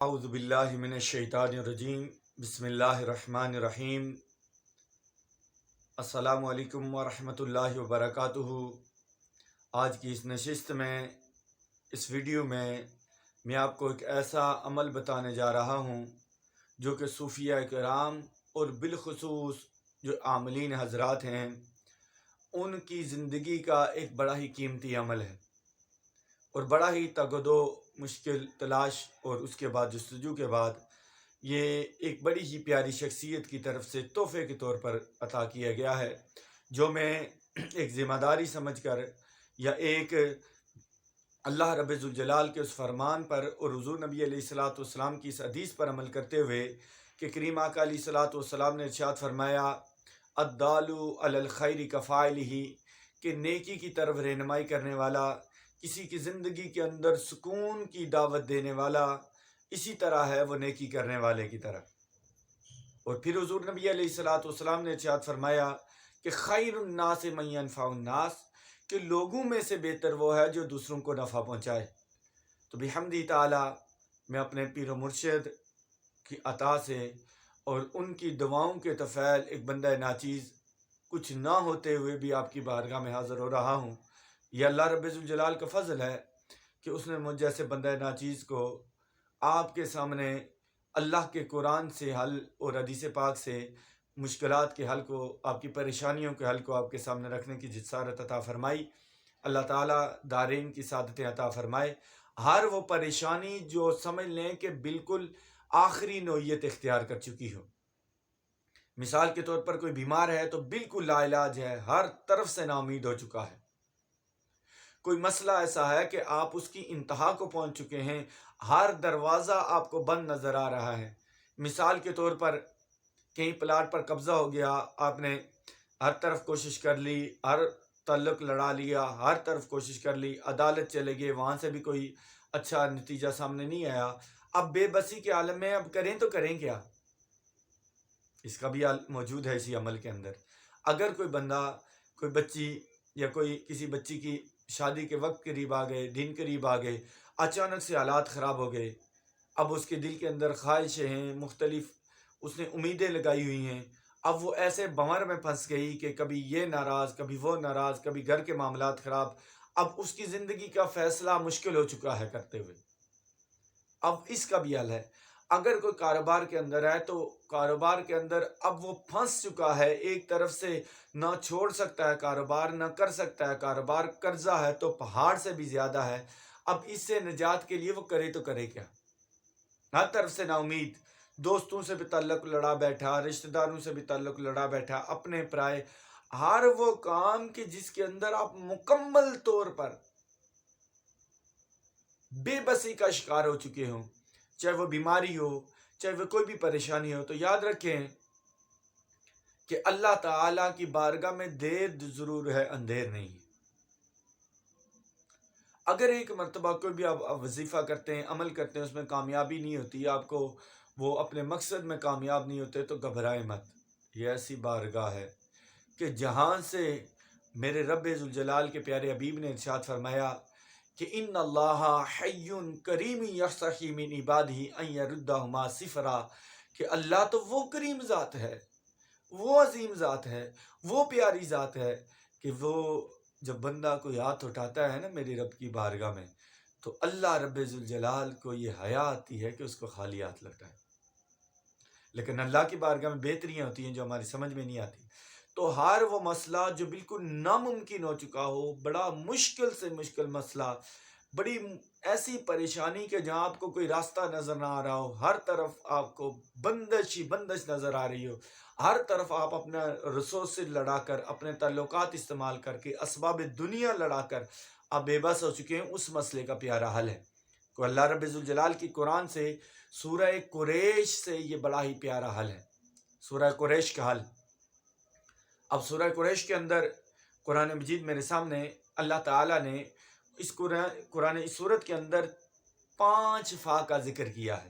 اعوذ باللہ من الشیطان الرجیم بسم اللہ الرحمن الرحیم السلام علیکم ورحمۃ اللہ وبرکاتہ۔ آج کی اس نشست میں اس ویڈیو میں آپ کو ایک ایسا عمل بتانے جا رہا ہوں جو کہ صوفیہ کرام اور بالخصوص جو عاملین حضرات ہیں ان کی زندگی کا ایک بڑا ہی قیمتی عمل ہے اور بڑا ہی تگ و دو مشکل تلاش اور اس کے بعد جستجو کے بعد یہ ایک بڑی ہی پیاری شخصیت کی طرف سے تحفے کے طور پر عطا کیا گیا ہے، جو میں ایک ذمہ داری سمجھ کر یا ایک اللہ رب ذوالجلال کے اس فرمان پر اور حضور نبی علیہ الصلاۃ والسلام کی اس حدیث پر عمل کرتے ہوئے کہ کریم آقا علیہ الصلاۃ والسلام نے ارشاد فرمایا الدال علی الخیر کفاعلہ، کہ نیکی کی طرف رہنمائی کرنے والا، کسی کی زندگی کے اندر سکون کی دعوت دینے والا اسی طرح ہے وہ نیکی کرنے والے کی طرح۔ اور پھر حضور نبی علیہ الصلاۃ والسلام نے ارشاد فرمایا کہ خیر الناس من ینفع الناس، کہ لوگوں میں سے بہتر وہ ہے جو دوسروں کو نفع پہنچائے۔ تو بحمدی تعالی میں اپنے پیر و مرشد کی عطا سے اور ان کی دعاؤں کے طفیل ایک بندہ ناچیز کچھ نہ ہوتے ہوئے بھی آپ کی بارگاہ میں حاضر ہو رہا ہوں۔ یہ اللہ رب ذوالجلال کا فضل ہے کہ اس نے مجھ جیسے بندہ ناچیز کو آپ کے سامنے اللہ کے قرآن سے حل اور حدیث پاک سے مشکلات کے حل کو، آپ کی پریشانیوں کے حل کو آپ کے سامنے رکھنے کی جسارت عطا فرمائی۔ اللہ تعالیٰ دارین کی سعادت عطا فرمائے۔ ہر وہ پریشانی جو سمجھ لیں کہ بالکل آخری نوعیت اختیار کر چکی ہو، مثال کے طور پر کوئی بیمار ہے تو بالکل لا علاج ہے، ہر طرف سے نا امید ہو چکا ہے۔ کوئی مسئلہ ایسا ہے کہ آپ اس کی انتہا کو پہنچ چکے ہیں، ہر دروازہ آپ کو بند نظر آ رہا ہے۔ مثال کے طور پر کہیں پلاٹ پر قبضہ ہو گیا، آپ نے ہر طرف کوشش کر لی، ہر تعلق لڑا لیا، ہر طرف کوشش کر لی، عدالت چلے گئے، وہاں سے بھی کوئی اچھا نتیجہ سامنے نہیں آیا۔ اب بے بسی کے عالم میں اب کریں تو کریں کیا؟ اس کا بھی موجود ہے اسی عمل کے اندر۔ اگر کوئی بندہ، کوئی بچی یا کوئی کسی بچی کی شادی کے وقت قریب آ گئے، دن قریب آ گئے، اچانک سے حالات خراب ہو گئے، اب اس کے دل کے اندر خواہشیں ہیں مختلف، اس نے امیدیں لگائی ہوئی ہیں، اب وہ ایسے بھنور میں پھنس گئی کہ کبھی یہ ناراض، کبھی وہ ناراض، کبھی گھر کے معاملات خراب، اب اس کی زندگی کا فیصلہ مشکل ہو چکا ہے کرتے ہوئے۔ اب اس کا بھی حل ہے۔ اگر کوئی کاروبار کے اندر ہے تو کاروبار کے اندر اب وہ پھنس چکا ہے، ایک طرف سے نہ چھوڑ سکتا ہے کاروبار، نہ کر سکتا ہے کاروبار، قرضہ ہے تو پہاڑ سے بھی زیادہ ہے۔ اب اس سے نجات کے لیے وہ کرے تو کرے کیا؟ ہر طرف سے نا امید، دوستوں سے بھی تعلق لڑا بیٹھا، رشتہ داروں سے بھی تعلق لڑا بیٹھا، اپنے پرائے، ہر وہ کام کہ جس کے اندر آپ مکمل طور پر بے بسی کا شکار ہو چکے ہوں، چاہے وہ بیماری ہو، چاہے وہ کوئی بھی پریشانی ہو، تو یاد رکھیں کہ اللہ تعالیٰ کی بارگاہ میں دیر ضرور ہے، اندھیر نہیں۔ اگر ایک مرتبہ کوئی بھی آپ وظیفہ کرتے ہیں، عمل کرتے ہیں، اس میں کامیابی نہیں ہوتی، آپ کو وہ اپنے مقصد میں کامیاب نہیں ہوتے، تو گھبرائے مت۔ یہ ایسی بارگاہ ہے کہ جہاں سے میرے رب ذوالجلال کے پیارے حبیب نے ارشاد فرمایا کہ ان اللہ حی کریم یستحی من عبادہ ان یردہما صفرا، کہ اللہ تو وہ کریم ذات ہے، وہ عظیم ذات ہے، وہ پیاری ذات ہے کہ وہ جب بندہ کوئی ہاتھ اٹھاتا ہے نا میری رب کی بارگاہ میں، تو اللہ رب ذوالجلال کو یہ حیا آتی ہے کہ اس کو خالی ہاتھ لٹائے۔ لیکن اللہ کی بارگاہ میں بہتریاں ہوتی ہیں جو ہماری سمجھ میں نہیں آتی۔ تو ہر وہ مسئلہ جو بالکل ناممکن ہو چکا ہو، بڑا مشکل سے مشکل مسئلہ، بڑی ایسی پریشانی کہ جہاں آپ کو کوئی راستہ نظر نہ آ رہا ہو، ہر طرف آپ کو بندش ہی بندش نظر آ رہی ہو، ہر طرف آپ اپنا ریسورسز لڑا کر، اپنے تعلقات استعمال کر کے، اسباب دنیا لڑا کر آپ بے بس ہو چکے ہیں، اس مسئلے کا پیارا حل ہے کہ اللہ رب ذوالجلال کی قرآن سے سورہ قریش سے یہ بڑا ہی پیارا حل ہے، سورہ قریش کا حل۔ اب سورہ قریش کے اندر قرآن مجید میرے سامنے اللہ تعالیٰ نے اس قرآن اس صورت کے اندر 5 فا کا ذکر کیا ہے۔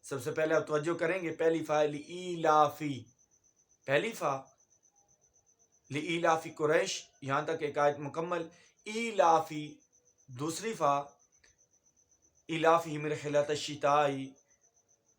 سب سے پہلے آپ توجہ کریں گے، پہلی فا لإیلافی، پہلی فا لإیلافی قریش، یہاں تک ایک آیت مکمل، ایلافی، دوسری فا ایلافہم رحلۃ الشتاء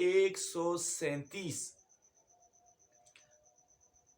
137,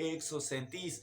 137